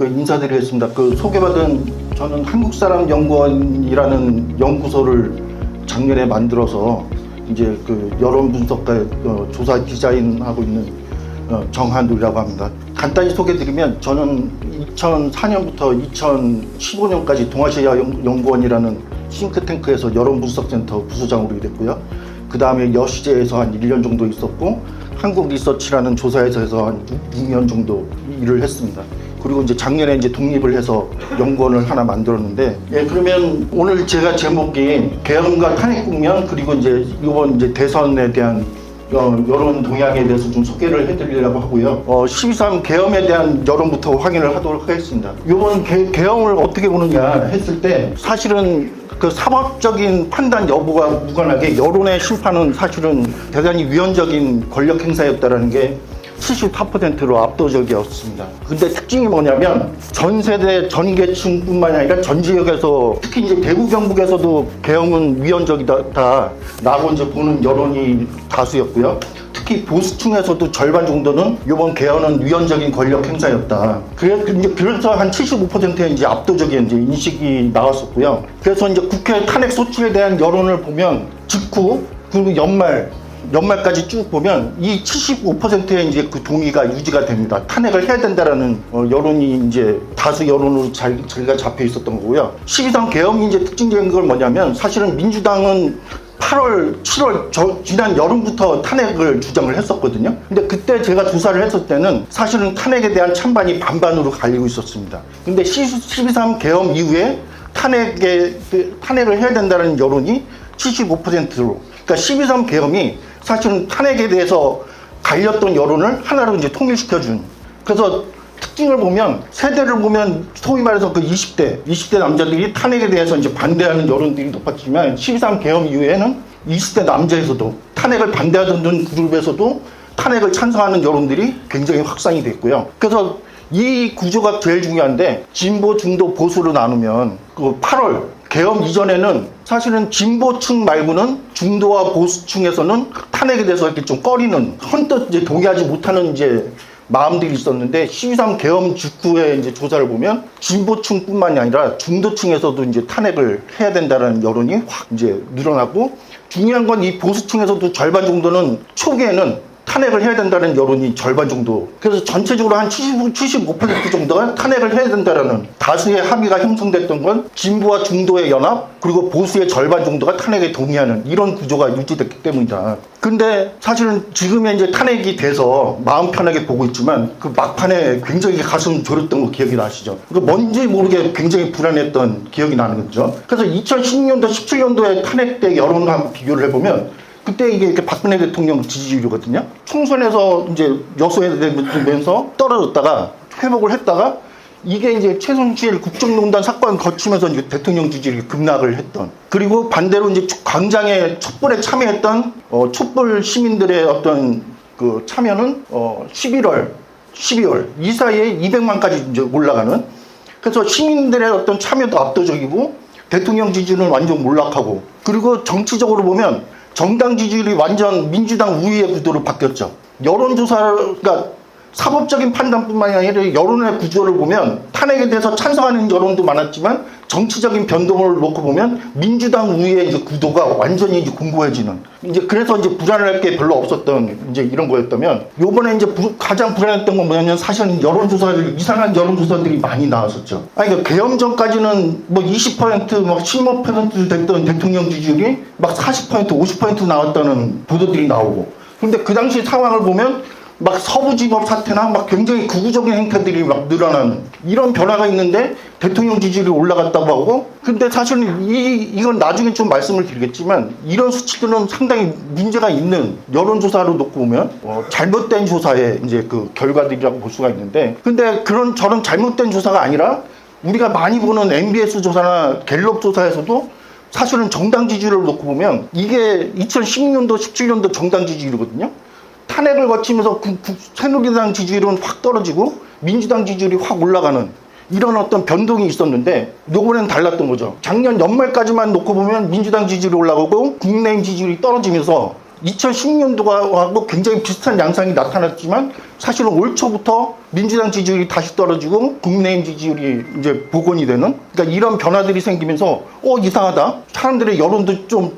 인사드리겠습니다. 소개받은 저는 한국사람연구원이라는 연구소를 작년에 만들어서 이제 여론 분석과 조사 디자인하고 있는 정한우라고 합니다. 간단히 소개드리면 저는 2004년부터 2015년까지 동아시아연구원이라는 싱크탱크에서 여론분석센터 부소장으로 일했고요. 그 다음에 여시제에서 한 1년 정도 있었고, 한국리서치라는 조사회사에서 한 6년 정도 일을 했습니다. 그리고 이제 작년에 이제 독립을 해서 연구원을 하나 만들었는데, 그러면 오늘 제가 제목이 계엄과 탄핵 국면, 그리고 이제 이번 이제 대선에 대한 여론 동향에 대해서 좀 소개를 해드리려고 하고요. 12.3 계엄에 대한 여론부터 확인을 하도록 하겠습니다. 이번 계엄을 어떻게 보느냐 했을 때, 사실은 사법적인 판단 여부와 무관하게 여론의 심판은 사실은 대단히 위헌적인 권력 행사였다라는 게 74%로 압도적이었습니다. 근데 특징이 뭐냐면 전 세대 전 계층뿐만 아니라 전 지역에서, 특히 이제 대구 경북에서도 계엄은 위헌적이다라고 이제 보는 여론이 다수였고요. 특히 보수층에서도 절반 정도는 이번 계엄은 위헌적인 권력 행사였다. 그래서 한 75%의 이제 압도적인 이제 인식이 나왔었고요. 그래서 이제 국회 탄핵 소추에 대한 여론을 보면 직후 그리고 연말까지 쭉 보면 이 75%의 이제 동의가 유지가 됩니다. 탄핵을 해야 된다라는 여론이 이제 다수 여론으로 자리가 잡혀 있었던 거고요. 12.3 계엄이 이제 특징적인 걸 뭐냐면, 사실은 민주당은 8월, 7월 지난 여름부터 탄핵을 주장을 했었거든요. 근데 그때 제가 조사를 했을 때는 사실은 탄핵에 대한 찬반이 반반으로 갈리고 있었습니다. 근데 12.3 계엄 이후에 탄핵을 해야 된다는 여론이 75%로, 그러니까 12.3 계엄이 사실은 탄핵에 대해서 갈렸던 여론을 하나로 이제 통일시켜준. 그래서 특징을 보면, 세대를 보면 소위 말해서 20대 남자들이 탄핵에 대해서 이제 반대하는 여론들이 높았지만, 12.3 계엄 이후에는 20대 남자에서도, 탄핵을 반대하던 그룹에서도 탄핵을 찬성하는 여론들이 굉장히 확산이 됐고요. 그래서 이 구조가 제일 중요한데, 진보, 중도, 보수로 나누면 8월 계엄 이전에는 사실은 진보층 말고는 중도와 보수층에서는 탄핵에 대해서 이렇게 좀 꺼리는, 헌뜻 이제 동의하지 못하는 이제 마음들이 있었는데, 12.3 계엄 직후에 이제 조사를 보면 진보층뿐만이 아니라 중도층에서도 이제 탄핵을 해야 된다는 여론이 확 이제 늘어나고, 중요한 건 이 보수층에서도 절반 정도는 초기에는 탄핵을 해야 된다는 여론이 절반 정도, 그래서 전체적으로 한 75% 정도가 탄핵을 해야 된다는 다수의 합의가 형성됐던 건 진보와 중도의 연합, 그리고 보수의 절반 정도가 탄핵에 동의하는 이런 구조가 유지됐기 때문이다. 근데 사실은 지금의 이제 탄핵이 돼서 마음 편하게 보고 있지만, 막판에 굉장히 가슴 졸였던 거 기억이 나시죠? 뭔지 모르게 굉장히 불안했던 기억이 나는 거죠. 그래서 2016년도, 17년도에 탄핵 때 여론과 비교를 해보면, 그때 이게 이렇게 박근혜 대통령 지지율이거든요. 총선에서 이제 여소되면서 떨어졌다가 회복을 했다가, 이게 이제 최순실 국정농단 사건 거치면서 이제 대통령 지지율이 급락을 했던, 그리고 반대로 이제 광장에 촛불에 참여했던 촛불 시민들의 어떤 참여는 11월, 12월 이 사이에 200만까지 이제 올라가는, 그래서 시민들의 어떤 참여도 압도적이고 대통령 지지율은 완전 몰락하고, 그리고 정치적으로 보면 정당 지지율이 완전 민주당 우위의 구도로 바뀌었죠. 여론조사가 사법적인 판단뿐만이 아니라 여론의 구조를 보면 탄핵에 대해서 찬성하는 여론도 많았지만, 정치적인 변동을 놓고 보면 민주당 우위의 이제 구도가 완전히 이제 공고해지는, 이제 그래서 이제 불안할 게 별로 없었던 이제 이런 거였다면, 요번에 이제 가장 불안했던 건 뭐냐면, 사실은 이상한 여론조사들이 많이 나왔었죠. 그러니까 계엄 전까지는 20%, 15% 됐던 대통령 지지율이 40%, 50% 나왔다는 보도들이 나오고, 근데 그 당시 상황을 보면 서부지법 사태나 굉장히 극우적인 행태들이 늘어나는 이런 변화가 있는데, 대통령 지지율이 올라갔다고 하고, 근데 사실은 이건 나중에 좀 말씀을 드리겠지만, 이런 수치들은 상당히 문제가 있는 여론조사로 놓고 보면 잘못된 조사의 이제 결과들이라고 볼 수가 있는데, 근데 저런 잘못된 조사가 아니라 우리가 많이 보는 MBS 조사나 갤럽 조사에서도 사실은 정당 지지율을 놓고 보면 이게 2016년도, 17년도 정당 지지율이거든요. 탄핵을 거치면서 새누리당 지지율은 확 떨어지고 민주당 지지율이 확 올라가는 이런 어떤 변동이 있었는데, 요번엔 달랐던 거죠. 작년 연말까지만 놓고 보면 민주당 지지율이 올라가고 국민의힘 지지율이 떨어지면서 2010년도하고 굉장히 비슷한 양상이 나타났지만 사실은 올 초부터 민주당 지지율이 다시 떨어지고 국민의힘 지지율이 이제 복원이 되는, 그러니까 이런 변화들이 생기면서 이상하다, 사람들의 여론도 좀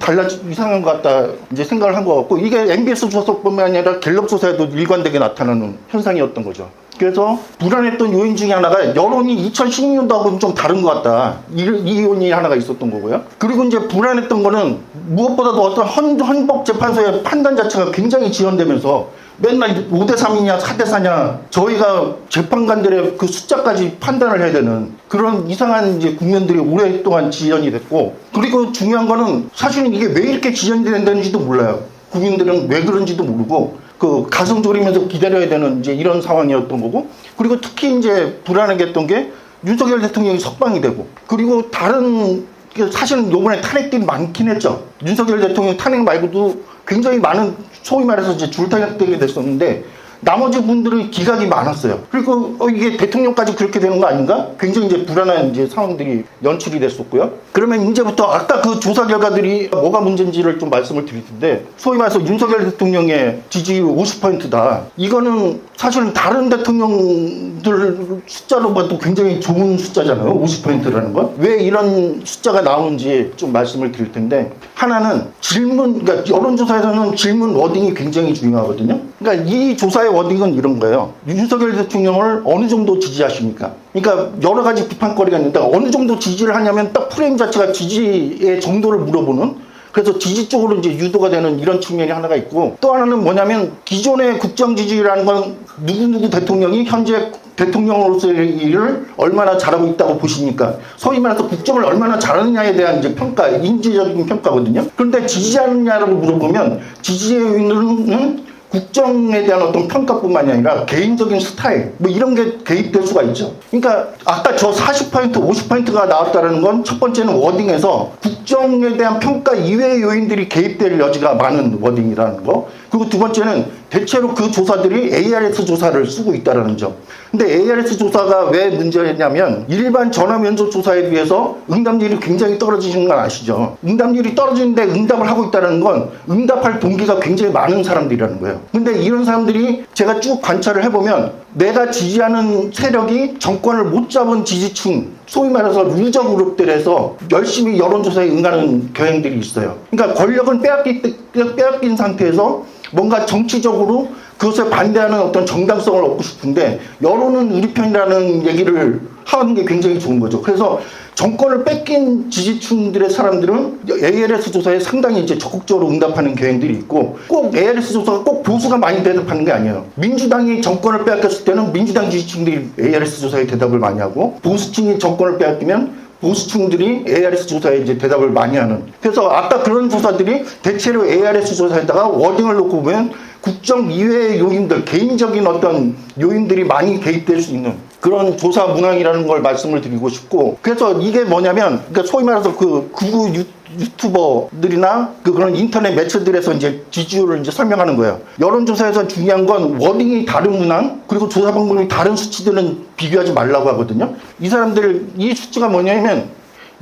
이상한 것 같다 이제 생각을 한 것 같고, 이게 MBS 조사뿐만 아니라 갤럽 조사에도 일관되게 나타나는 현상이었던 거죠. 그래서 불안했던 요인 중에 하나가 여론이 2016년도하고는 좀 다른 것 같다, 이 요인이 하나가 있었던 거고요. 그리고 이제 불안했던 거는 무엇보다도 어떤 헌법재판소의 판단 자체가 굉장히 지연되면서 맨날 5대3이냐 4대4냐 저희가 재판관들의 그 숫자까지 판단을 해야 되는 그런 이상한 이제 국면들이 오랫동안 지연이 됐고, 그리고 중요한 거는 사실은 이게 왜 이렇게 지연이 된다는지도 몰라요. 국민들은 왜 그런지도 모르고 그 가슴 졸이면서 기다려야 되는 이제 이런 상황이었던 거고, 그리고 특히 이제 불안하게 했던 게 윤석열 대통령이 석방이 되고, 그리고 다른 사실은 요번에 탄핵들이 많긴 했죠. 윤석열 대통령 탄핵 말고도 굉장히 많은 소위 말해서 이제 줄탄핵들이 됐었는데 나머지 분들은 기각이 많았어요. 그리고 이게 대통령까지 그렇게 되는 거 아닌가? 굉장히 이제 불안한 이제 상황들이 연출이 됐었고요. 그러면 이제부터 아까 그 조사 결과들이 뭐가 문제인지를 좀 말씀을 드릴 텐데, 소위 말해서 윤석열 대통령의 지지율 50%다. 이거는 사실은 다른 대통령들 숫자로 봐도 굉장히 좋은 숫자잖아요. 50%라는 건. 왜 이런 숫자가 나오는지 좀 말씀을 드릴 텐데, 하나는 그러니까 여론조사에서는 질문 워딩이 굉장히 중요하거든요. 그러니까 이 조사의 워딩은 이런 거예요. 윤석열 대통령을 어느 정도 지지하십니까? 그러니까 여러 가지 비판거리가 있는데 어느 정도 지지를 하냐면 딱 프레임 자체가 지지의 정도를 물어보는, 그래서 지지 쪽으로 이제 유도가 되는 이런 측면이 하나가 있고, 또 하나는 뭐냐면 기존의 국정 지지라는 건 누구 대통령이 현재 대통령으로서의 일을 얼마나 잘하고 있다고 보십니까? 소위 말해서 국정을 얼마나 잘하느냐에 대한 이제 평가, 인지적인 평가거든요. 그런데 지지하느냐라고 물어보면 지지의 요인은 국정에 대한 어떤 평가뿐만이 아니라 개인적인 스타일 뭐 이런 게 개입될 수가 있죠. 그러니까 아까 저 40% 50%가 나왔다는 건 첫 번째는 워딩에서 국정에 대한 평가 이외의 요인들이 개입될 여지가 많은 워딩이라는 거, 그리고 두 번째는 대체로 그 조사들이 ARS 조사를 쓰고 있다는 점. 근데 ARS 조사가 왜 문제냐면 일반 전화 면접 조사에 비해서 응답률이 굉장히 떨어지는 건 아시죠? 응답률이 떨어지는데 응답을 하고 있다는 건 응답할 동기가 굉장히 많은 사람들이라는 거예요. 근데 이런 사람들이 제가 쭉 관찰을 해보면 내가 지지하는 세력이 정권을 못 잡은 지지층, 소위 말해서 루저 그룹들에서 열심히 여론조사에 응하는 경향들이 있어요. 그러니까 권력은 빼앗긴 상태에서 뭔가 정치적으로 그것에 반대하는 어떤 정당성을 얻고 싶은데 여론은 우리 편이라는 얘기를 하는 게 굉장히 좋은 거죠. 그래서 정권을 뺏긴 지지층들의 사람들은 ARS 조사에 상당히 이제 적극적으로 응답하는 경향들이 있고, 꼭 ARS 조사가 꼭 보수가 많이 대답하는 게 아니에요. 민주당이 정권을 빼앗겼을 때는 민주당 지지층들이 ARS 조사에 대답을 많이 하고, 보수층이 정권을 빼앗기면 보수층들이 ARS 조사에 이제 대답을 많이 하는. 그래서 아까 그런 조사들이 대체로 ARS 조사에다가 워딩을 놓고 보면 국정 이외의 요인들, 개인적인 어떤 요인들이 많이 개입될 수 있는 그런 조사 문항이라는 걸 말씀을 드리고 싶고, 그래서 이게 뭐냐면, 그러니까 소위 말해서 그 극우 유튜버들이나 그런 인터넷 매체들에서 이제 지지율을 이제 설명하는 거예요. 여론조사에서 중요한 건 워딩이 다른 문항, 그리고 조사 방법이 다른 수치들은 비교하지 말라고 하거든요. 이 사람들, 이 수치가 뭐냐면,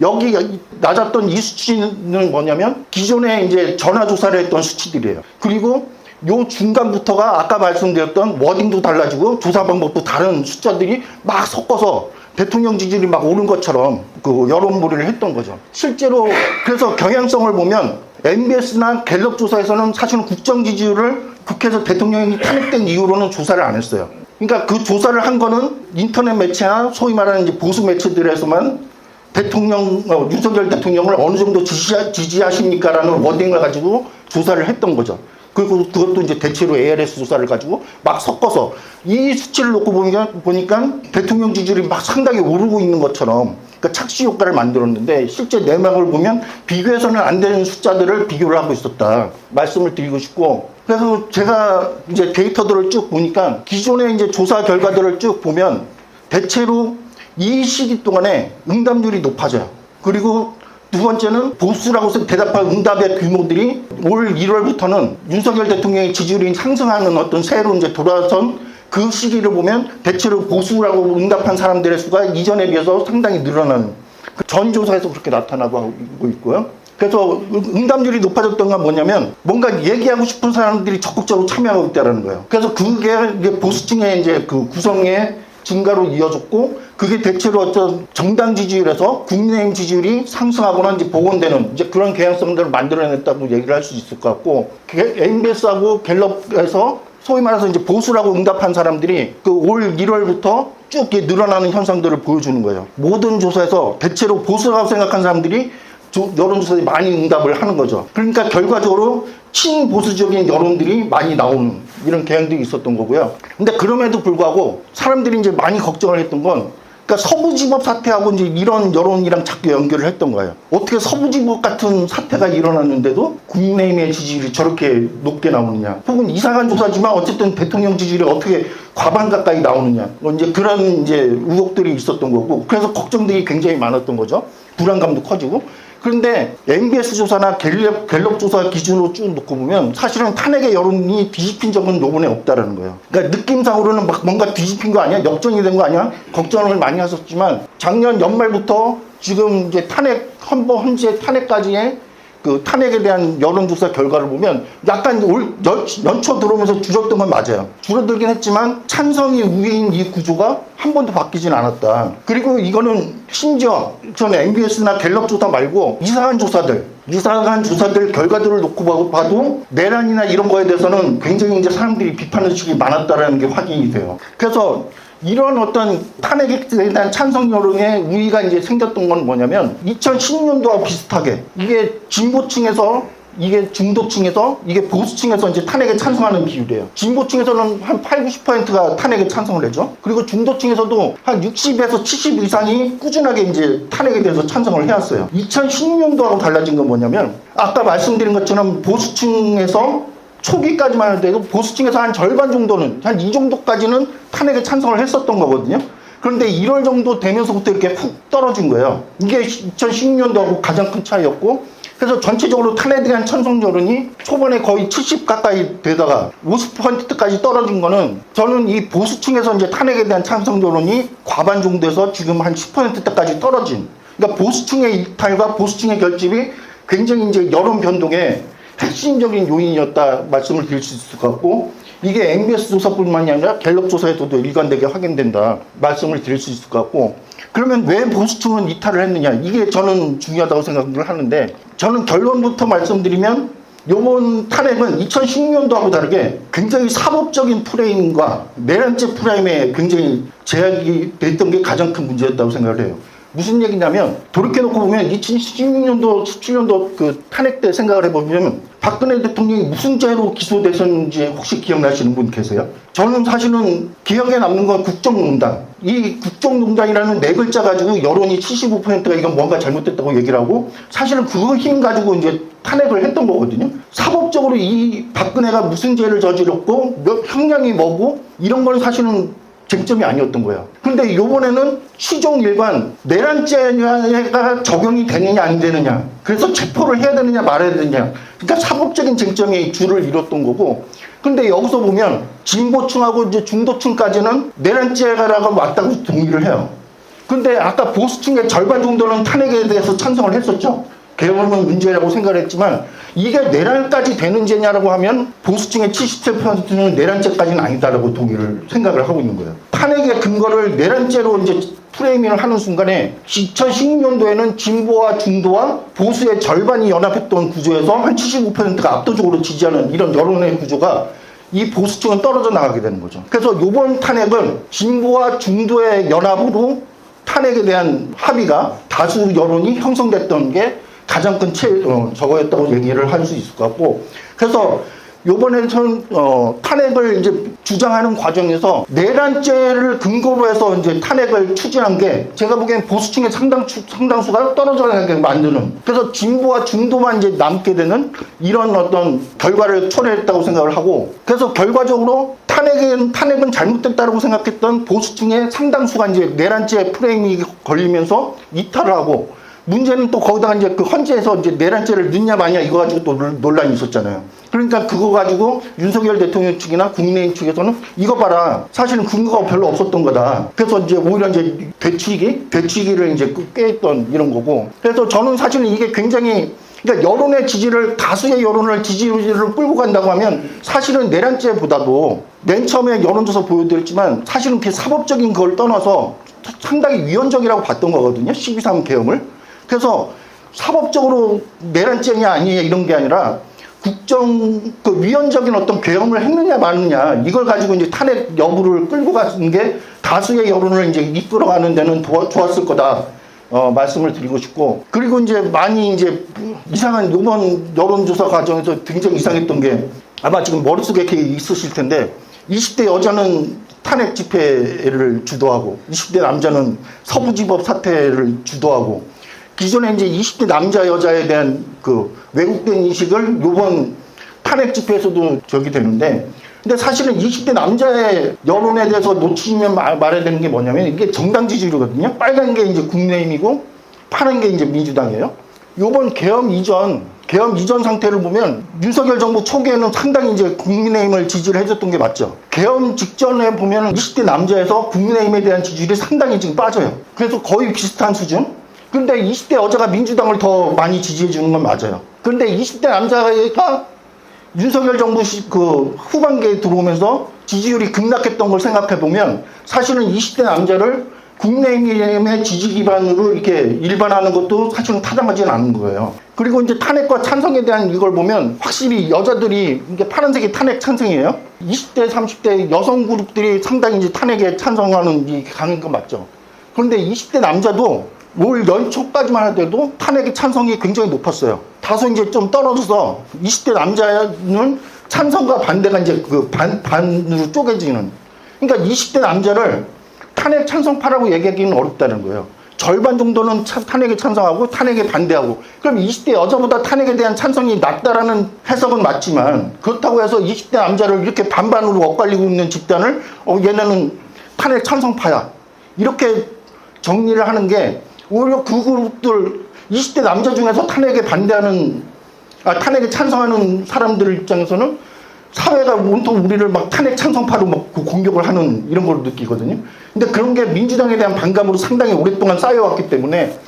여기 낮았던 이 수치는 뭐냐면 기존에 이제 전화조사를 했던 수치들이에요. 그리고 요 중간부터가 아까 말씀드렸던 워딩도 달라지고 조사 방법도 다른 숫자들이 막 섞어서 대통령 지지율이 막 오른 것처럼 그 여론몰이를 했던 거죠. 실제로 그래서 경향성을 보면 MBS나 갤럽 조사에서는 사실은 국정 지지율을 국회에서 대통령이 탄핵된 이후로는 조사를 안 했어요. 그러니까 그 조사를 한 거는 인터넷 매체나 소위 말하는 이제 보수 매체들에서만 윤석열 대통령을 어느 정도 지지하십니까? 라는 워딩을 가지고 조사를 했던 거죠. 그리고 그것도 이제 대체로 ARS 조사를 가지고 막 섞어서 이 수치를 놓고 보니까 대통령 지지율이 막 상당히 오르고 있는 것처럼, 그러니까 착시 효과를 만들었는데 실제 내막을 보면 비교해서는 안 되는 숫자들을 비교를 하고 있었다 말씀을 드리고 싶고, 그래서 제가 이제 데이터들을 쭉 보니까 기존의 이제 조사 결과들을 쭉 보면 대체로 이 시기 동안에 응답률이 높아져요. 그리고 두 번째는 보수라고 해서 대답할 응답의 규모들이 올 1월부터는 윤석열 대통령의 지지율이 상승하는 어떤 새로 이제 돌아선 그 시기를 보면 대체로 보수라고 응답한 사람들의 수가 이전에 비해서 상당히 늘어나는, 전 조사에서 그렇게 나타나고 있고요. 그래서 응답률이 높아졌던 건 뭐냐면 뭔가 얘기하고 싶은 사람들이 적극적으로 참여하고 있다는 거예요. 그래서 그게 이제 보수층의 이제 그 구성의 증가로 이어졌고, 그게 대체로 어떤 정당 지지율에서 국민의힘 지지율이 상승하거나 이제 복원되는 이제 그런 경향성들을 만들어냈다고 얘기를 할 수 있을 것 같고, MBS하고 갤럽에서 소위 말해서 이제 보수라고 응답한 사람들이 그 올 1월부터 쭉 늘어나는 현상들을 보여주는 거예요. 모든 조사에서 대체로 보수라고 생각한 사람들이 여론조사에 많이 응답을 하는 거죠. 그러니까 결과적으로 친보수적인 여론들이 많이 나오는 이런 경향들이 있었던 거고요. 근데 그럼에도 불구하고 사람들이 이제 많이 걱정을 했던 건, 그러니까 서부지법 사태하고 이제 이런 여론이랑 자꾸 연결을 했던 거예요. 어떻게 서부지법 같은 사태가 일어났는데도 국민의힘의 지지율이 저렇게 높게 나오느냐. 혹은 이상한 조사지만 어쨌든 대통령 지지율이 어떻게 과반 가까이 나오느냐. 이제 그런 이제 의혹들이 있었던 거고, 그래서 걱정들이 굉장히 많았던 거죠. 불안감도 커지고. 그런데 MBS 조사나 갤럽 조사 기준으로 쭉 놓고 보면 사실은 탄핵의 여론이 뒤집힌 적은 요번에 없다라는 거예요. 그러니까 느낌상으로는 막 뭔가 뒤집힌 거 아니야? 역전이 된 거 아니야? 걱정을 많이 하셨지만 작년 연말부터 지금 이제 탄핵, 헌재 탄핵까지의 그 탄핵에 대한 여론조사 결과를 보면 약간 연초 들어오면서 줄었던 건 맞아요. 줄어들긴 했지만 찬성이 우위인 이 구조가 한 번도 바뀌진 않았다. 그리고 이거는 심지어 저는 MBS나 갤럽 조사 말고 이상한 조사들 결과들을 놓고 봐도 내란이나 이런 거에 대해서는 굉장히 이제 사람들이 비판의식이 많았다라는 게 확인이 돼요. 그래서 이런 어떤 탄핵에 대한 찬성 여론의 우위가 이제 생겼던 건 뭐냐면 2010년도와 비슷하게 이게 진보층에서 이게 중도층에서 이게 보수층에서 이제 탄핵에 찬성하는 비율이에요. 진보층에서는 한 8, 90%가 탄핵에 찬성을 하죠. 그리고 중도층에서도 한 60에서 70 이상이 꾸준하게 이제 탄핵에 대해서 찬성을 해왔어요. 2016년도하고 달라진 건 뭐냐면 아까 말씀드린 것처럼 보수층에서 초기까지만 해도 보수층에서 한 절반 정도는 한 이 정도까지는 탄핵에 찬성을 했었던 거거든요. 그런데 1월 정도 되면서부터 이렇게 훅 떨어진 거예요. 이게 2016년도하고 가장 큰 차이였고, 그래서 전체적으로 탄핵에 대한 찬성 여론이 초반에 거의 70 가까이 되다가 50%까지 떨어진 거는 저는 이 보수층에서 이제 탄핵에 대한 찬성 여론이 과반 정도에서 지금 한 10%대까지 떨어진, 그러니까 보수층의 이탈과 보수층의 결집이 굉장히 이제 여론 변동에 핵심적인 요인이었다 말씀을 드릴 수 있을 것 같고, 이게 MBS 조사뿐만이 아니라 갤럽 조사에서도 일관되게 확인된다 말씀을 드릴 수 있을 것 같고, 그러면 왜 보수층은 이탈을 했느냐, 이게 저는 중요하다고 생각을 하는데, 저는 결론부터 말씀드리면 이번 탄핵은 2016년도하고 다르게 굉장히 사법적인 프레임과 내란죄 프레임에 굉장히 제약이 됐던 게 가장 큰 문제였다고 생각을 해요. 무슨 얘기냐면 돌이켜놓고 보면 2016년도, 17년도 그 탄핵 때 생각을 해보면 박근혜 대통령이 무슨 죄로 기소되셨는지 혹시 기억나시는 분 계세요? 저는 사실은 기억에 남는 건 국정농단. 이 국정농단이라는 네 글자 가지고 여론이 75%가 이건 뭔가 잘못됐다고 얘기를 하고, 사실은 그거 힘 가지고 이제 탄핵을 했던 거거든요. 사법적으로 이 박근혜가 무슨 죄를 저질렀고 몇 형량이 뭐고 이런 거는 사실은 쟁점이 아니었던 거예요. 그런데 이번에는 시종일관 내란죄가 적용이 되느냐 안 되느냐, 그래서 체포를 해야 되느냐 말아야 되느냐, 그러니까 사법적인 쟁점이 줄을 이뤘던 거고, 근데 여기서 보면 진보층하고 이제 중도층까지는 내란죄가라고 맞다고 동의를 해요. 근데 아까 보수층의 절반 정도는 탄핵에 대해서 찬성을 했었죠. 개헌은 문제라고 생각을 했지만 이게 내란까지 되는 죄냐라고 하면 보수층의 77%는 내란죄까지는 아니다라고 동의를 생각을 하고 있는 거예요. 탄핵의 근거를 내란죄로 이제 프레이밍을 하는 순간에 2016년도에는 진보와 중도와 보수의 절반이 연합했던 구조에서 한 75%가 압도적으로 지지하는 이런 여론의 구조가 이 보수층은 떨어져 나가게 되는 거죠. 그래서 이번 탄핵은 진보와 중도의 연합으로 탄핵에 대한 합의가 다수 여론이 형성됐던 게 가장 큰 저거였다고 얘기를 할 수 있을 것 같고, 그래서 요번에는 탄핵을 이제 주장하는 과정에서 내란죄를 근거로 해서 이제 탄핵을 추진한 게 제가 보기엔 보수층의 상당수가 떨어져 나가게 만드는, 그래서 진보와 중도만 이제 남게 되는 이런 어떤 결과를 초래했다고 생각을 하고, 그래서 결과적으로 탄핵은 잘못됐다고 생각했던 보수층의 상당수가 이제 내란죄 프레임이 걸리면서 이탈을 하고, 문제는 또 거기다가 이제 그 헌재에서 이제 내란죄를 넣냐 마냐 이거 가지고 또 논란이 있었잖아요. 그러니까 그거 가지고 윤석열 대통령 측이나 국민의힘 측에서는 이거 봐라, 사실은 근거가 별로 없었던 거다. 그래서 이제 오히려 이제 되치기를 이제 꾀했던 이런 거고. 그래서 저는 사실은 이게 굉장히 그러니까 여론의 지지를, 다수의 여론을, 지지율을 끌고 간다고 하면 사실은 내란죄보다도 맨 처음에 여론조사 보여드렸지만 사실은 그 사법적인 걸 떠나서 상당히 위헌적이라고 봤던 거거든요. 12.3 계엄을. 그래서 사법적으로 내란죄냐 아니냐 이런 게 아니라 그 위헌적인 어떤 계엄을 했느냐 마느냐 이걸 가지고 이제 탄핵 여부를 끌고 가는 게 다수의 여론을 이제 이끌어가는 데는 좋았을 거다. 말씀을 드리고 싶고, 그리고 이제 많이 이제 이상한 이번 여론조사 과정에서 굉장히 이상했던 게 아마 지금 머릿속에 이렇게 있으실 텐데 20대 여자는 탄핵 집회를 주도하고 20대 남자는 서부지법 사퇴를 주도하고, 기존에 이제 20대 남자 여자에 대한 그 왜곡된 인식을 이번 탄핵 집회에서도 저기 되는데, 근데 사실은 20대 남자의 여론에 대해서 놓치면 말해야 되는 게 뭐냐면 이게 정당 지지율이거든요. 빨간 게 이제 국민의힘이고 파란 게 이제 민주당이에요. 이번 계엄 이전 상태를 보면 윤석열 정부 초기에는 상당히 이제 국민의힘을 지지를 해줬던 게 맞죠. 계엄 직전에 보면 20대 남자에서 국민의힘에 대한 지지율이 상당히 지금 빠져요. 그래서 거의 비슷한 수준. 그런데 20대 여자가 민주당을 더 많이 지지해 주는 건 맞아요. 그런데 20대 남자가 윤석열 정부 그 후반기에 들어오면서 지지율이 급락했던 걸 생각해 보면 사실은 20대 남자를 국민의힘의 지지 기반으로 이렇게 일반화하는 것도 사실은 타당하지는 않은 거예요. 그리고 이제 탄핵과 찬성에 대한 이걸 보면 확실히 여자들이, 이게 파란색이 탄핵 찬성이에요. 20대, 30대 여성 그룹들이 상당히 이제 탄핵에 찬성하는 이 가는 거 맞죠. 그런데 20대 남자도 올 연초까지만 하더라도 탄핵의 찬성이 굉장히 높았어요. 다소 이제 좀 떨어져서 20대 남자는 찬성과 반대가 이제 그 반으로 쪼개지는. 그러니까 20대 남자를 탄핵 찬성파라고 얘기하기는 어렵다는 거예요. 절반 정도는 탄핵에 찬성하고 탄핵에 반대하고. 그럼 20대 여자보다 탄핵에 대한 찬성이 낮다라는 해석은 맞지만, 그렇다고 해서 20대 남자를 이렇게 반반으로 엇갈리고 있는 집단을 얘네는 탄핵 찬성파야, 이렇게 정리를 하는 게 오히려 그 그룹들 20대 남자 중에서 탄핵에 찬성하는 사람들 입장에서는 사회가 온통 우리를 막 탄핵 찬성파로 막 공격을 하는 이런 걸 느끼거든요. 근데 그런 게 민주당에 대한 반감으로 상당히 오랫동안 쌓여왔기 때문에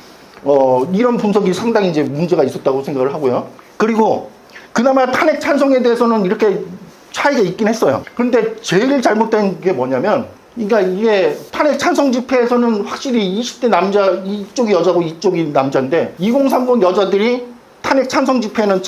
이런 분석이 상당히 이제 문제가 있었다고 생각을 하고요. 그리고 그나마 탄핵 찬성에 대해서는 이렇게 차이가 있긴 했어요. 그런데 제일 잘못된 게 뭐냐면, 그러니까 이게 탄핵 찬성 집회에서는 확실히 20대 남자, 이쪽이 여자고 이쪽이 남자인데 2030 여자들이 탄핵 찬성 집회에는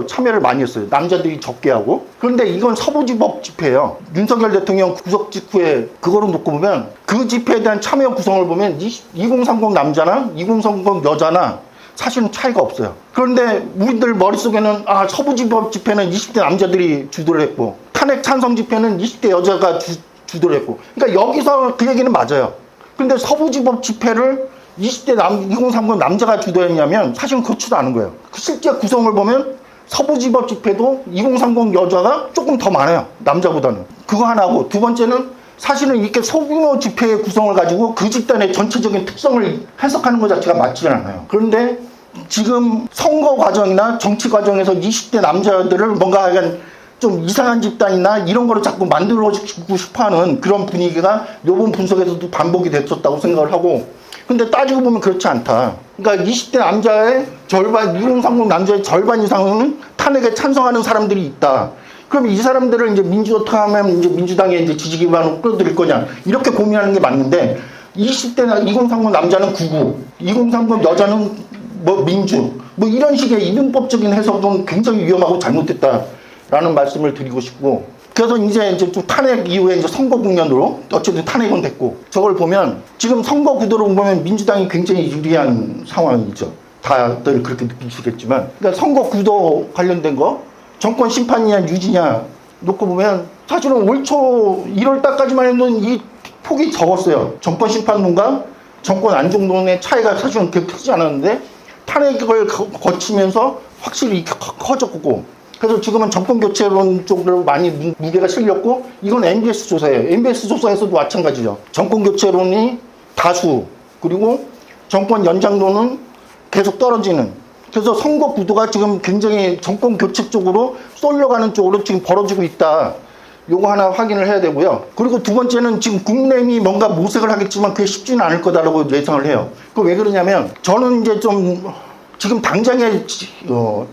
참여를 많이 했어요. 남자들이 적게 하고. 그런데 이건 서부지법 집회예요. 윤석열 대통령 구속 직후에 그거를 놓고 보면 그 집회에 대한 참여 구성을 보면 2030 남자나 2030 여자나 사실은 차이가 없어요. 그런데 우리들 머릿속에는 서부지법 집회는 20대 남자들이 주도를 했고 탄핵 찬성 집회는 20대 여자가 주도를 했고. 그러니까 여기서 그 얘기는 맞아요. 근데 서부지법 집회를 20대 2030 남자가 주도했냐면 사실은 그렇지도 않은 거예요. 실제 구성을 보면 서부지법 집회도 2030 여자가 조금 더 많아요. 남자보다는. 그거 하나고, 두 번째는 사실은 이렇게 소규모 집회의 구성을 가지고 그 집단의 전체적인 특성을 해석하는 것 자체가 맞지는 않아요. 그런데 지금 선거 과정이나 정치 과정에서 20대 남자들을 뭔가 약간 좀 이상한 집단이나 이런 거를 자꾸 만들어주고 싶어하는 그런 분위기가 이번 분석에서도 반복이 됐었다고 생각을 하고, 근데 따지고 보면 그렇지 않다. 그러니까 20대 남자의 절반, 2030 남자의 절반 이상은 탄핵에 찬성하는 사람들이 있다. 그럼 이 사람들을 이제 민주당하면 이제 민주당의 이제 지지 기반으로 끌어들일 거냐, 이렇게 고민하는 게 맞는데, 20대나 2030 남자는 구구, 2030 여자는 뭐 민주, 뭐 이런 식의 이분법적인 해석은 굉장히 위험하고 잘못됐다라는 말씀을 드리고 싶고, 그래서 이제 좀 탄핵 이후에 이제 선거 국면으로 어쨌든 탄핵은 됐고, 저걸 보면 지금 선거 구도로 보면 민주당이 굉장히 유리한 상황이죠. 다들 그렇게 느끼시겠지만, 그러니까 선거 구도 관련된 거, 정권 심판이냐 유지냐 놓고 보면 사실은 올 초 1월 달까지만 해도 이 폭이 적었어요. 정권 심판론과 정권 안정론의 차이가 사실은 그렇게 크지 않았는데 탄핵을 거치면서 확실히 커졌고, 그래서 지금은 정권 교체론 쪽으로 많이 무게가 실렸고, 이건 MBS 조사예요. MBS 조사에서도 마찬가지죠. 정권 교체론이 다수, 그리고 정권 연장론은 계속 떨어지는. 그래서 선거 구도가 지금 굉장히 정권 교체 쪽으로 쏠려가는 쪽으로 지금 벌어지고 있다. 요거 하나 확인을 해야 되고요. 그리고 두 번째는 지금 국민의힘이 뭔가 모색을 하겠지만 그게 쉽지는 않을 거다라고 예상을 해요. 그 왜 그러냐면, 저는 이제 좀 지금 당장의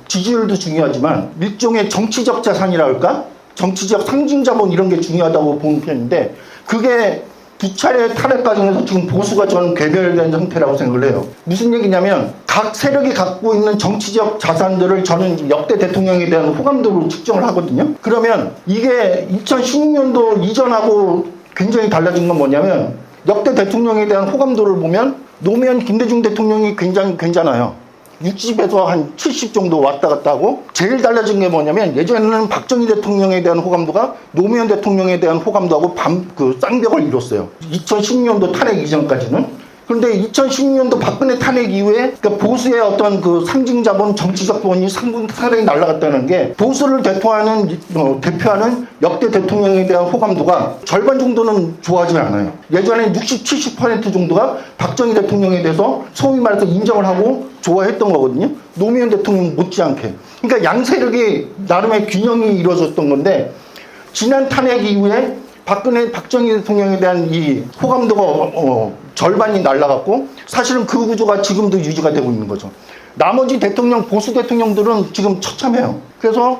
지지율도 중요하지만 일종의 정치적 자산이라 할까? 정치적 상징 자본 이런 게 중요하다고 보는 편인데 그게 두 차례 탄핵 과정에서 지금 보수가 저는 괴멸된 상태라고 생각을 해요. 무슨 얘기냐면 각 세력이 갖고 있는 정치적 자산들을 저는 역대 대통령에 대한 호감도로 측정을 하거든요. 그러면 이게 2016년도 이전하고 굉장히 달라진 건 뭐냐면 역대 대통령에 대한 호감도를 보면 노무현 김대중 대통령이 굉장히 괜찮아요. 60에서 한 70 정도 왔다 갔다 하고 제일 달라진 게 뭐냐면 예전에는 박정희 대통령에 대한 호감도가 노무현 대통령에 대한 호감도하고 쌍벽을 이뤘어요. 2016년도 탄핵 이전까지는. 그런데 2016년도 박근혜 탄핵 이후에 그러니까 보수의 어떤 그 상징 자본, 정치적 자본이 상당히 날아갔다는 게 보수를 대표하는 역대 대통령에 대한 호감도가 절반 정도는 좋아하지 않아요. 예전에 60, 70% 정도가 박정희 대통령에 대해서 소위 말해서 인정을 하고 좋아했던 거거든요. 노무현 대통령 못지않게. 그러니까 양세력이 나름의 균형이 이루어졌던 건데 지난 탄핵 이후에 박정희 대통령에 대한 이 호감도가 절반이 날아갔고 사실은 그 구조가 지금도 유지가 되고 있는 거죠. 나머지 대통령, 보수 대통령들은 지금 처참해요. 그래서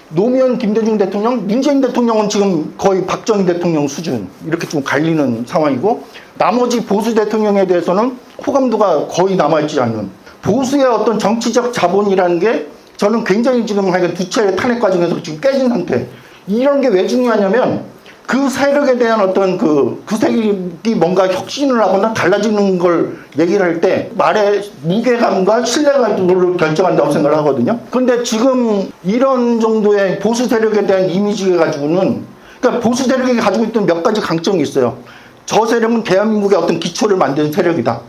노무현, 김대중 대통령, 문재인 대통령은 지금 거의 박정희 대통령 수준 이렇게 좀 갈리는 상황이고 나머지 보수 대통령에 대해서는 호감도가 거의 남아있지 않는 보수의 어떤 정치적 자본이라는 게 저는 굉장히 지금 두 차례 탄핵 과정에서 지금 깨진 상태. 이런 게 왜 중요하냐면 그 세력에 대한 어떤 그 세력이 뭔가 혁신을 하거나 달라지는 걸 얘기를 할 때 말의 무게감과 신뢰감을 결정한다고 생각을 하거든요. 그런데 지금 이런 정도의 보수 세력에 대한 이미지 가지고는 그러니까 보수 세력이 가지고 있던 몇 가지 강점이 있어요. 저 세력은 대한민국의 어떤 기초를 만든 세력이다.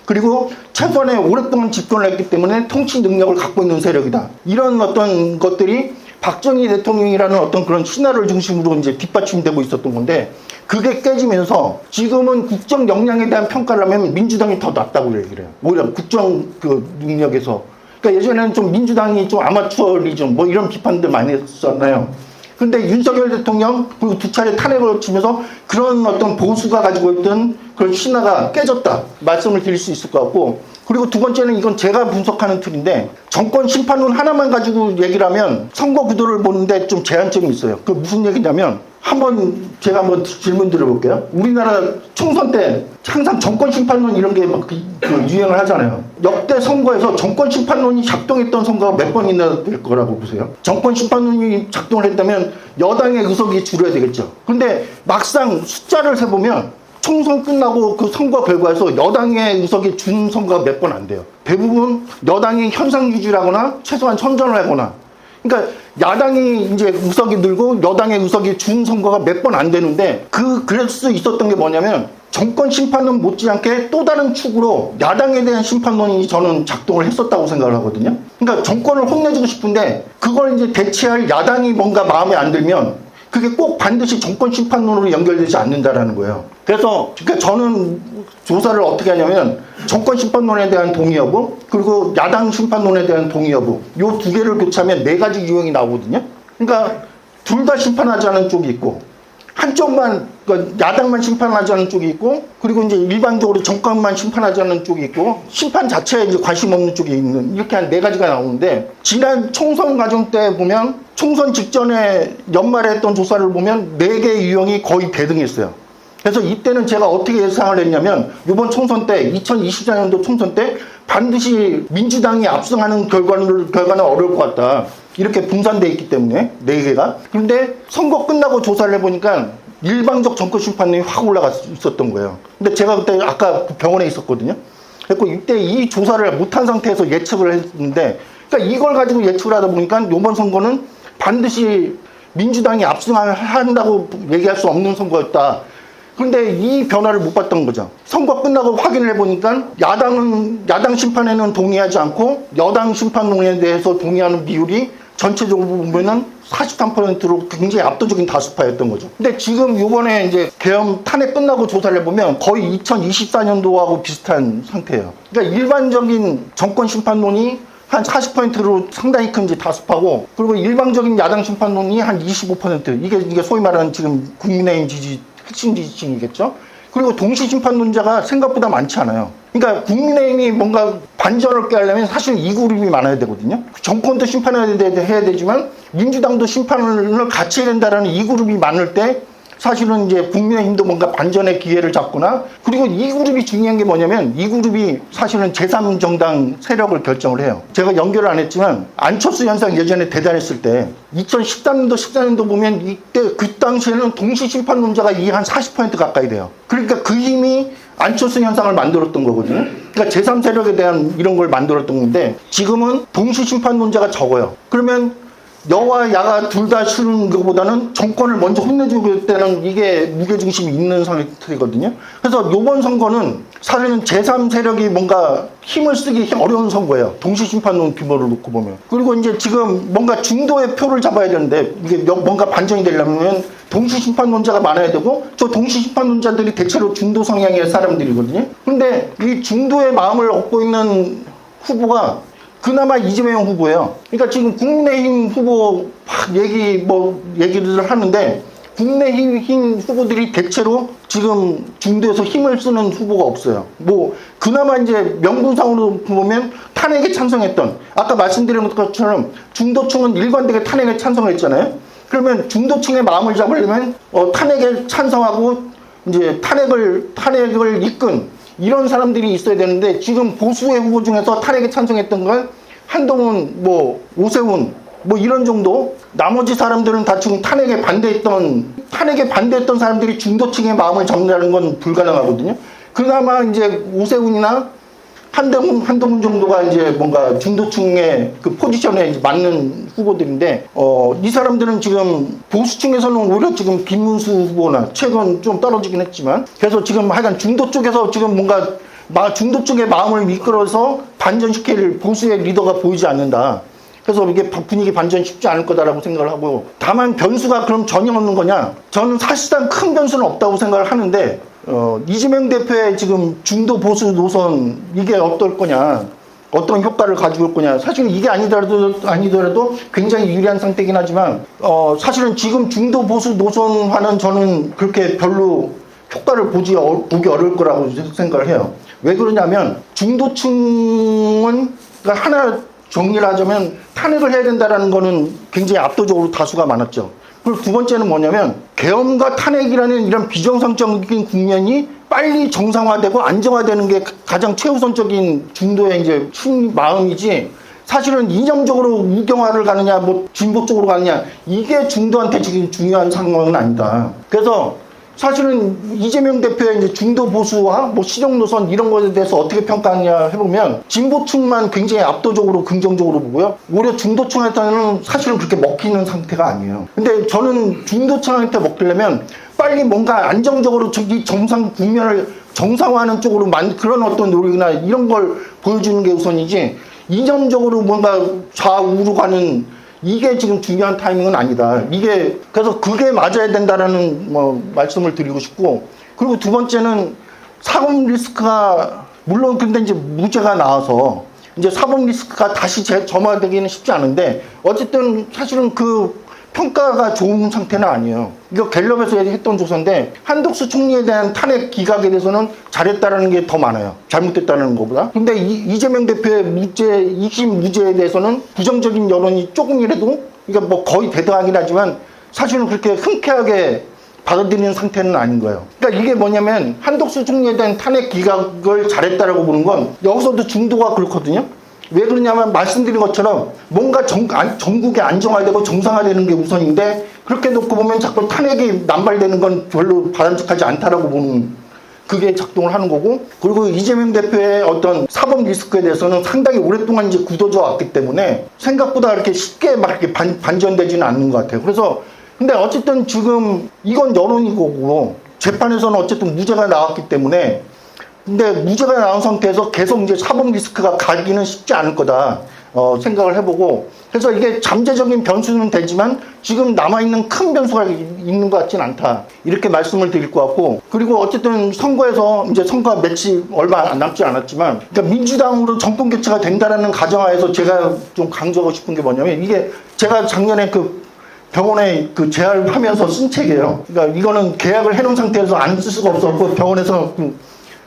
그리고 최소한에 오랫동안 집권을 했기 때문에 통치 능력을 갖고 있는 세력이다. 이런 어떤 것들이 박정희 대통령이라는 어떤 그런 신화를 중심으로 이제 뒷받침되고 있었던 건데 그게 깨지면서 지금은 국정 역량에 대한 평가를 하면 민주당이 더 낫다고 얘기를 해요. 오히려 국정 그 능력에서. 그러니까 예전에는 좀 민주당이 좀 아마추어리즘 뭐 이런 비판들 많이 했었나요. 근데 윤석열 대통령 그리고 두 차례 탄핵을 치면서 그런 어떤 보수가 가지고 있던 그런 신화가 깨졌다 말씀을 드릴 수 있을 것 같고 그리고 두 번째는 이건 제가 분석하는 틀인데 정권 심판론 하나만 가지고 얘기를 하면 선거 구도를 보는데 좀 제한점이 있어요. 그 무슨 얘기냐면 제가 한번 질문 드려볼게요. 우리나라 총선 때 항상 정권 심판론 이런 게 막 유행을 하잖아요. 역대 선거에서 정권 심판론이 작동했던 선거가 몇 번이나 될 거라고 보세요. 정권 심판론이 작동을 했다면 여당의 의석이 줄어야 되겠죠. 근데 막상 숫자를 세보면 총선 끝나고 그 선거 결과에서 여당의 의석이 준 선거가 몇 번 안 돼요. 대부분 여당이 현상 유지하거나 최소한 선전을 하거나 그러니까 야당이 이제 의석이 늘고 여당의 의석이 준 선거가 몇 번 안 되는데 그럴 수 있었던 게 뭐냐면 정권 심판론 못지않게 또 다른 축으로 야당에 대한 심판론이 저는 작동을 했었다고 생각을 하거든요. 그러니까 정권을 혼내주고 싶은데 그걸 이제 대체할 야당이 뭔가 마음에 안 들면 그게 꼭 반드시 정권 심판론으로 연결되지 않는다라는 거예요. 그래서 그러니까 저는 조사를 어떻게 하냐면 정권 심판론에 대한 동의 여부 그리고 야당 심판론에 대한 동의 여부 요 두 개를 교차하면 네 가지 유형이 나오거든요. 그러니까 둘 다 심판하지 않은 쪽이 있고 한쪽만 그러니까 야당만 심판하지 않은 쪽이 있고 그리고 이제 일반적으로 정권만 심판하지 않는 쪽이 있고 심판 자체에 이제 관심 없는 쪽이 있는 이렇게 한 네 가지가 나오는데 지난 총선 과정 때 보면 총선 직전에 연말에 했던 조사를 보면 네 개의 유형이 거의 대등했어요. 그래서 이때는 제가 어떻게 예상을 했냐면 이번 총선 때 2024년도 총선 때 반드시 민주당이 압승하는 결과는 어려울 것 같다. 이렇게 분산돼 있기 때문에 네 개가. 그런데 선거 끝나고 조사를 해보니까 일방적 정권 심판이 확 올라가 있었던 거예요. 근데 제가 그때 아까 병원에 있었거든요. 그래서 이때 이 조사를 못한 상태에서 예측을 했는데 그러니까 이걸 가지고 예측을 하다 보니까 이번 선거는 반드시 민주당이 압승한다고 얘기할 수 없는 선거였다. 그런데 이 변화를 못 봤던 거죠. 선거 끝나고 확인을 해보니까 야당 심판에는 동의하지 않고 여당 심판론에 대해서 동의하는 비율이 전체적으로 보면은 43%로 굉장히 압도적인 다수파였던 거죠. 근데 지금 이번에 이제 계엄 탄핵 끝나고 조사를 해보면 거의 2024년도하고 비슷한 상태예요. 그러니까 일반적인 정권 심판론이 한 40%로 상당히 큰 이제 다수파고 그리고 일방적인 야당 심판론이 한 25% 이게 소위 말하는 지금 국민의힘 지지 핵심 지지층이겠죠. 그리고 동시심판론자가 생각보다 많지 않아요. 그러니까 국민의힘이 뭔가 반전을 꾀하려면 사실 이 그룹이 많아야 되거든요. 정권도 심판해야 되지만 민주당도 심판을 같이 해야 된다는 이 그룹이 많을 때 사실은 이제 국민의힘도 뭔가 반전의 기회를 잡거나, 그리고 이 그룹이 중요한 게 뭐냐면 이 그룹이 사실은 제3정당 세력을 결정을 해요. 제가 연결을 안 했지만 안철수 현상 예전에 대단했을 때 2013년도 14년도 보면 이때 그 당시에는 동시심판론자가 이게 한 40% 가까이 돼요. 그러니까 그 힘이 안철수 현상을 만들었던 거거든요. 그러니까 제3세력에 대한 이런 걸 만들었던 건데 지금은 동시심판론자가 적어요. 그러면 여와 야가 둘 다 싫은 것보다는 정권을 먼저 혼내주고 때는 이게 무게중심이 있는 상태거든요. 그래서 이번 선거는 사실은 제3세력이 뭔가 힘을 쓰기 어려운 선거예요. 동시심판론 규모를 놓고 보면. 그리고 이제 지금 뭔가 중도의 표를 잡아야 되는데 이게 뭔가 반전이 되려면 동시심판론자가 많아야 되고, 저 동시심판론자들이 대체로 중도 성향의 사람들이거든요. 그런데 이 중도의 마음을 얻고 있는 후보가 그나마 이재명 후보예요. 그러니까 지금 국민의힘 후보 막 얘기를 하는데 국민의힘 후보들이 대체로 지금 중도에서 힘을 쓰는 후보가 없어요. 뭐 그나마 이제 명분상으로 보면 탄핵에 찬성했던, 아까 말씀드린 것처럼 중도층은 일관되게 탄핵에 찬성했잖아요. 그러면 중도층의 마음을 잡으려면 탄핵에 찬성하고 이제 탄핵을 이끈 이런 사람들이 있어야 되는데, 지금 보수의 후보 중에서 탄핵에 찬성했던 건 한동훈, 오세훈, 이런 정도. 나머지 사람들은 다 지금 탄핵에 반대했던 사람들이 중도층의 마음을 잡는다는 건 불가능하거든요. 그나마 이제 오세훈이나 한동훈 정도가 이제 뭔가 중도층의 그 포지션에 이제 맞는 후보들인데, 이 사람들은 지금 보수층에서는 오히려 지금 김문수 후보나 최근 좀 떨어지긴 했지만, 그래서 지금 하여간 중도 쪽에서 지금 뭔가 중도 쪽의 마음을 이끌어서 반전시킬 보수의 리더가 보이지 않는다. 그래서 이게 분위기 반전 쉽지 않을 거다라고 생각을 하고, 다만 변수가 그럼 전혀 없는 거냐? 저는 사실상 큰 변수는 없다고 생각을 하는데, 이재명 대표의 지금 중도 보수 노선 이게 어떨 거냐, 어떤 효과를 가지고 올 거냐. 사실은 이게 아니더라도 굉장히 유리한 상태이긴 하지만, 사실은 지금 중도 보수 노선화는 저는 그렇게 별로 효과를 보기 어려울 거라고 생각을 해요. 왜 그러냐면 중도층은 하나 정리를 하자면 탄핵을 해야 된다는 거는 굉장히 압도적으로 다수가 많았죠. 그리고 두 번째는 뭐냐면 계엄과 탄핵이라는 이런 비정상적인 국면이 빨리 정상화되고 안정화되는 게 가장 최우선적인 중도의 이제 마음이지, 사실은 이념적으로 우경화를 가느냐 진보 쪽으로 가느냐 이게 중도한테 지금 중요한 상황은 아니다. 그래서 사실은 이재명 대표의 이제 중도 보수와 시정 노선 이런 것에 대해서 어떻게 평가하느냐 해보면 진보층만 굉장히 압도적으로 긍정적으로 보고요. 오히려 중도층한테는 사실은 그렇게 먹히는 상태가 아니에요. 근데 저는 중도층한테 먹히려면 빨리 뭔가 안정적으로 이 정상 국면을 정상화하는 쪽으로 그런 어떤 노력이나 이런 걸 보여주는 게 우선이지, 이념적으로 뭔가 좌우로 가는 이게 지금 중요한 타이밍은 아니다. 그래서 그게 맞아야 된다라는 말씀을 드리고 싶고, 그리고 두 번째는 사법 리스크가, 물론 근데 이제 무죄가 나와서 이제 사법 리스크가 다시 점화되기는 쉽지 않은데, 어쨌든 사실은 그 평가가 좋은 상태는 아니에요. 이거 갤럽에서 했던 조사인데 한덕수 총리에 대한 탄핵 기각에 대해서는 잘했다는 게 더 많아요. 잘못됐다는 것보다. 근데 이재명 대표의 2심 무죄에 대해서는 부정적인 여론이 조금이라도, 그러니까 거의 대등하긴 하지만 사실은 그렇게 흔쾌하게 받아들이는 상태는 아닌 거예요. 그러니까 이게 뭐냐면 한덕수 총리에 대한 탄핵 기각을 잘했다라고 보는 건 여기서도 중도가 그렇거든요. 왜 그러냐면 말씀드린 것처럼 뭔가 전국이 안정화되고 정상화되는 게 우선인데, 그렇게 놓고 보면 자꾸 탄핵이 남발되는 건 별로 바람직하지 않다라고 보는, 그게 작동을 하는 거고, 그리고 이재명 대표의 어떤 사법 리스크에 대해서는 상당히 오랫동안 이제 굳어져 왔기 때문에 생각보다 이렇게 쉽게 막 이렇게 반전되지는 않는 것 같아요. 그래서 근데 어쨌든 지금 이건 여론이고 재판에서는 어쨌든 무죄가 나왔기 때문에, 근데 무죄가 나온 상태에서 계속 이제 사법 리스크가 가기는 쉽지 않을 거다 생각을 해보고, 그래서 이게 잠재적인 변수는 되지만 지금 남아있는 큰 변수가 있는 것 같진 않다, 이렇게 말씀을 드릴 것 같고, 그리고 어쨌든 선거에서 이제 선거가 며칠 얼마 남지 않았지만, 그러니까 민주당으로 정권 교체가 된다라는 가정하에서 제가 좀 강조하고 싶은 게 뭐냐면, 이게 제가 작년에 병원에 그 재활을 하면서 쓴 책이에요. 그러니까 이거는 계약을 해놓은 상태에서 안 쓸 수가 없었고 병원에서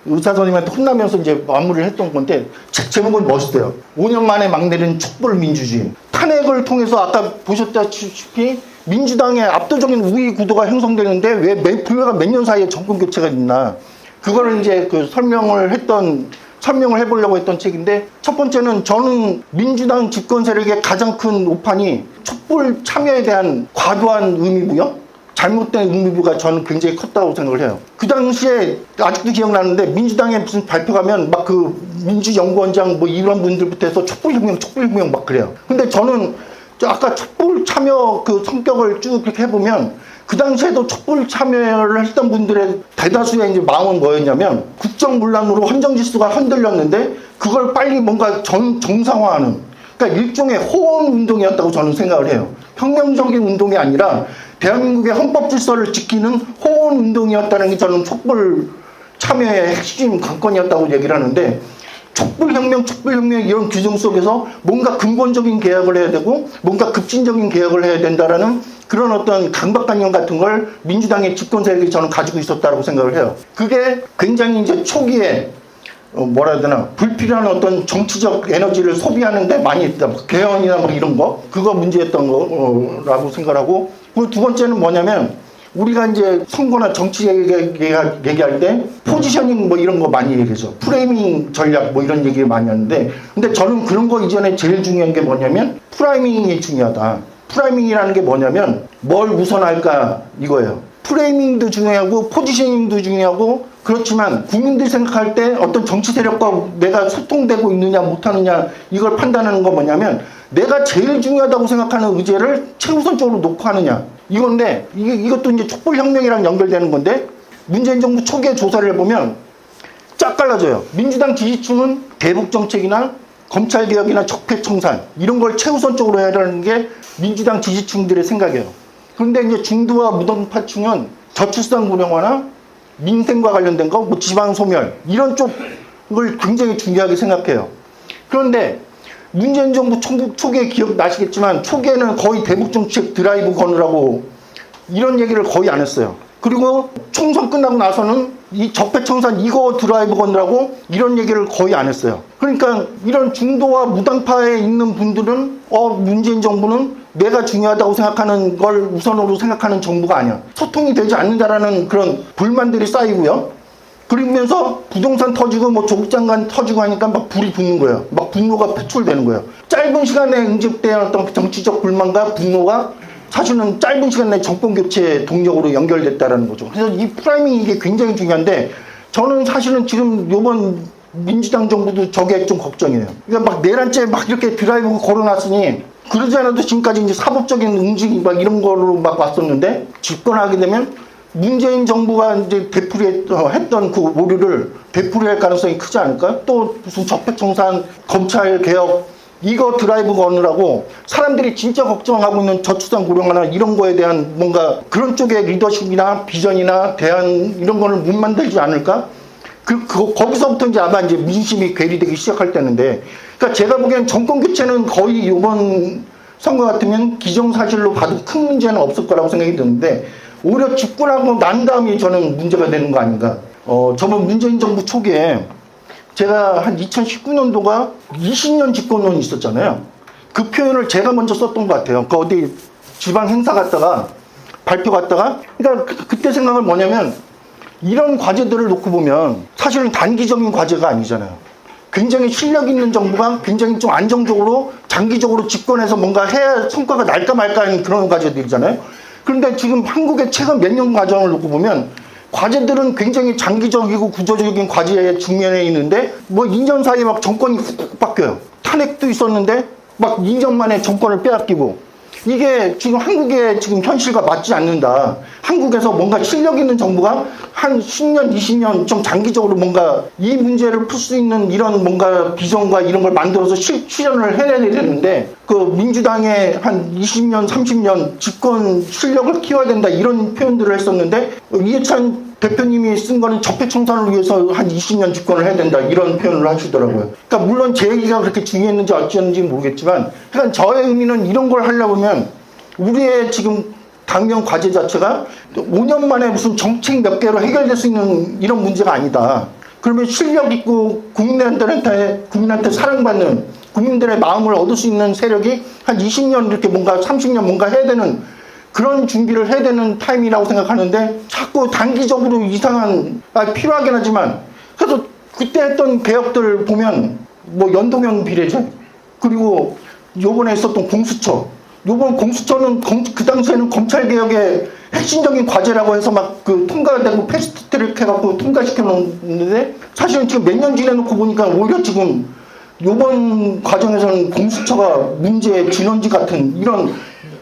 의사 선생님한테 혼나면서 이제 마무리를 했던 건데 책 제목은 멋있어요. 5년 만에 막 내린 촛불 민주주의. 탄핵을 통해서 아까 보셨다시피 민주당의 압도적인 우위 구도가 형성되는데 왜 불과 몇 년 사이에 정권 교체가 있나. 그거를 이제 그 설명을 해보려고 했던 책인데, 첫 번째는 저는 민주당 집권 세력의 가장 큰 오판이 촛불 참여에 대한 과도한 의미부여, 잘못된 의미부가 저는 굉장히 컸다고 생각을 해요. 그 당시에 아직도 기억나는데 민주당에 무슨 발표 가면 막 그 민주연구원장 뭐 이런 분들부터 해서 촛불혁명 막 그래요. 근데 저는 아까 촛불 참여 그 성격을 쭉 그렇게 해보면 그 당시에도 촛불 참여를 했던 분들의 대다수의 이제 마음은 뭐였냐면 국정문란으로 헌정지수가 흔들렸는데 그걸 빨리 뭔가 정상화하는, 그러니까 일종의 호언 운동이었다고 저는 생각을 해요. 혁명적인 운동이 아니라 대한민국의 헌법 질서를 지키는 호언 운동이었다는 게 저는 촛불 참여의 핵심 관건이었다고 얘기를 하는데, 촛불혁명 이런 규정 속에서 뭔가 근본적인 개혁을 해야 되고 뭔가 급진적인 개혁을 해야 된다라는 그런 어떤 강박관념 같은 걸 민주당의 집권 세력이 저는 가지고 있었다고 생각을 해요. 그게 굉장히 이제 초기에 뭐라 해야 되나, 불필요한 어떤 정치적 에너지를 소비하는데 많이 했다. 개헌이나 뭐 이런 거, 그거 문제였던 거라고 생각하고, 그리고 두 번째는 뭐냐면 우리가 이제 선거나 정치 얘기할 때 포지셔닝 뭐 이런 거 많이 얘기하죠. 프레이밍 전략 뭐 이런 얘기 많이 하는데, 근데 저는 그런 거 이전에 제일 중요한 게 뭐냐면 프라이밍이 중요하다. 프라이밍이라는 게 뭐냐면 뭘 우선할까 이거예요. 프레이밍도 중요하고 포지셔닝도 중요하고, 그렇지만 국민들이 생각할 때 어떤 정치 세력과 내가 소통되고 있느냐 못하느냐 이걸 판단하는 건 뭐냐면 내가 제일 중요하다고 생각하는 의제를 최우선적으로 놓고 하느냐 이건데, 이것도 이제 촛불혁명이랑 연결되는 건데, 문재인 정부 초기의 조사를 해보면 쫙 갈라져요. 민주당 지지층은 대북정책이나 검찰개혁이나 적폐청산 이런 걸 최우선적으로 해야 하는 게 민주당 지지층들의 생각이에요. 그런데 이제 중도와 무당파층은 저출산 고령화나 민생과 관련된 거, 뭐 지방소멸 이런 쪽을 굉장히 중요하게 생각해요. 그런데 문재인 정부 초기에 기억나시겠지만 초기에는 거의 대북정책 드라이브 거느라고 이런 얘기를 거의 안 했어요. 그리고 총선 끝나고 나서는 이 적폐청산 이거 드라이브 거느라고 이런 얘기를 거의 안 했어요. 그러니까 이런 중도와 무당파에 있는 분들은 문재인 정부는 내가 중요하다고 생각하는 걸 우선으로 생각하는 정부가 아니야. 소통이 되지 않는다라는 그런 불만들이 쌓이고요. 그러면서 부동산 터지고 뭐 조국 장관 터지고 하니까 막 불이 붙는 거예요. 막 분노가 표출되는 거예요. 짧은 시간에 응집된 어떤 정치적 불만과 분노가 사실은 짧은 시간 내에 정권 교체 동력으로 연결됐다라는 거죠. 그래서 이 프라이밍이 이게 굉장히 중요한데, 저는 사실은 지금 이번 민주당 정부도 저게 좀 걱정이에요. 그러니까 막 내란죄 막 이렇게 드라이브 걸어놨으니 그러지 않아도 지금까지 이제 사법적인 응징이 막 이런 거로 막 왔었는데, 집권하게 되면 문재인 정부가 이제 되풀이했던 그 오류를 되풀이할 가능성이 크지 않을까? 또 무슨 적폐청산, 검찰 개혁 이거 드라이브 거느라고 사람들이 진짜 걱정하고 있는 저출산 고령화나 이런 거에 대한 뭔가 그런 쪽의 리더십이나 비전이나 대안 이런 거를 못 만들지 않을까? 거기서부터 이제 아마 이제 민심이 괴리되기 시작할 때인데, 그러니까 제가 보기엔 정권 교체는 거의 이번 선거 같으면 기정사실로 봐도 큰 문제는 없을 거라고 생각이 드는데, 오히려 집권하고 난 다음에 저는 문제가 되는 거 아닌가. 저번 문재인 정부 초기에 제가 한 2019년도가 20년 집권론이 있었잖아요. 그 표현을 제가 먼저 썼던 것 같아요. 그 어디 지방 행사 갔다가 발표 갔다가, 그러니까 그때 생각은 뭐냐면 이런 과제들을 놓고 보면 사실은 단기적인 과제가 아니잖아요. 굉장히 실력 있는 정부가 굉장히 좀 안정적으로 장기적으로 집권해서 뭔가 해야 성과가 날까 말까 하는 그런 과제들이잖아요. 그런데 지금 한국의 최근 몇 년 과정을 놓고 보면 과제들은 굉장히 장기적이고 구조적인 과제에 직면해 있는데, 뭐 2년 사이에 막 정권이 훅 바뀌어요. 탄핵도 있었는데 막 2년 만에 정권을 빼앗기고, 이게 지금 한국의 지금 현실과 맞지 않는다. 한국에서 뭔가 실력 있는 정부가 한 10년, 20년 좀 장기적으로 뭔가 이 문제를 풀 수 있는 이런 뭔가 비전과 이런 걸 만들어서 실현을 해내야 되는데, 그 민주당의 한 20년, 30년 집권 실력을 키워야 된다 이런 표현들을 했었는데, 이해찬 대표님이 쓴 거는 적폐청산을 위해서 한 20년 집권을 해야 된다 이런 표현을 하시더라고요. 그러니까 물론 제 얘기가 그렇게 중요했는지 어찌했는지 모르겠지만, 그러니까 저의 의미는 이런 걸 하려면 우리의 지금 당면 과제 자체가 5년 만에 무슨 정책 몇 개로 해결될 수 있는 이런 문제가 아니다. 그러면 실력 있고 국민한테 사랑받는 국민들의 마음을 얻을 수 있는 세력이 한 20년 이렇게 뭔가 30년 뭔가 해야 되는 그런 준비를 해야 되는 타임이라고 생각하는데 자꾸 단기적으로 이상한 필요하긴 하지만 그래서 그때 했던 개혁들 보면 뭐 연동형 비례제 그리고 요번에 있었던 공수처 요번 공수처는 그 당시에는 검찰개혁의 핵심적인 과제라고 해서 막 그 통과되고 패스트트랙 해갖고 통과시켜 놓는데 사실은 지금 몇 년 지내놓고 보니까 오히려 지금 요번 과정에서는 공수처가 문제의 진원지 같은 이런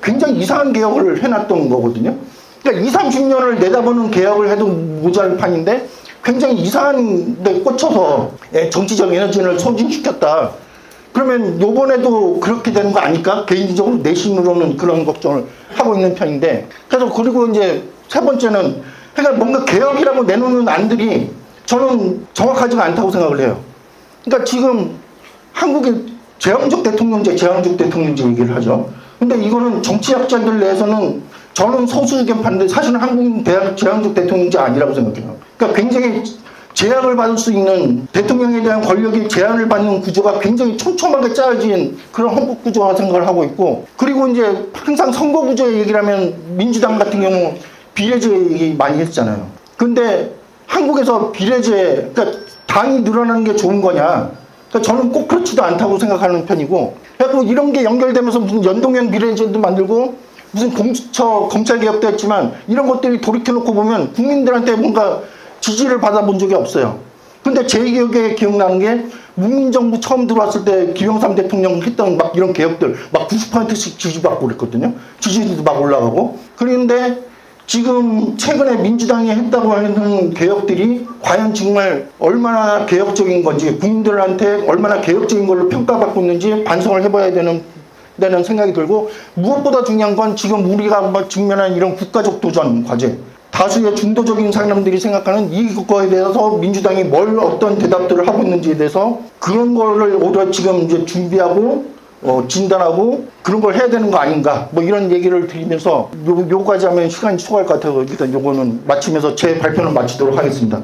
굉장히 이상한 개혁을 해놨던 거거든요. 그러니까 20, 30년을 내다보는 개혁을 해도 모자랄 판인데 굉장히 이상한 데 꽂혀서 정치적 에너지를 소진시켰다. 그러면 요번에도 그렇게 되는 거 아닐까? 개인적으로 내심으로는 그런 걱정을 하고 있는 편인데 그래서 그리고 이제 세 번째는 그러니까 뭔가 개혁이라고 내놓는 안들이 저는 정확하지가 않다고 생각을 해요. 그러니까 지금 한국의 제왕적 대통령제 얘기를 하죠. 근데 이거는 정치학자들 내에서는 저는 소수 의견파인데 사실은 한국은 제왕적 대통령제 아니라고 생각해요. 그러니까 굉장히 제약을 받을 수 있는 대통령에 대한 권력이 제한을 받는 구조가 굉장히 촘촘하게 짜여진 그런 헌법 구조화 생각을 하고 있고 그리고 이제 항상 선거 구조 얘기를 하면 민주당 같은 경우 비례제 얘기 많이 했잖아요. 근데 한국에서 비례제 그러니까 당이 늘어나는 게 좋은 거냐? 그러니까 저는 꼭 그렇지도 않다고 생각하는 편이고 그래서 이런 게 연결되면서 무슨 연동형 비례제도 만들고 무슨 공수처 검찰개혁도 했지만 이런 것들이 돌이켜놓고 보면 국민들한테 뭔가 지지를 받아본 적이 없어요. 근데 제 기억에 기억나는 게 문민정부 처음 들어왔을 때 김영삼 대통령 했던 막 이런 개혁들 막 90%씩 지지받고 그랬거든요. 지지율도 막 올라가고. 그런데 지금 최근에 민주당이 했다고 하는 개혁들이 과연 정말 얼마나 개혁적인 건지 국민들한테 얼마나 개혁적인 걸로 평가받고 있는지 반성을 해봐야 되는 생각이 들고 무엇보다 중요한 건 지금 우리가 직면한 이런 국가적 도전 과제 다수의 중도적인 사람들이 생각하는 이거에 대해서 민주당이 어떤 대답들을 하고 있는지에 대해서 그런 거를 오히려 지금 이제 준비하고 진단하고 그런 걸 해야 되는 거 아닌가 뭐 이런 얘기를 드리면서 요까지 하면 시간이 초과할 것 같아서 일단 요거는 마치면서 제 발표는 마치도록 하겠습니다.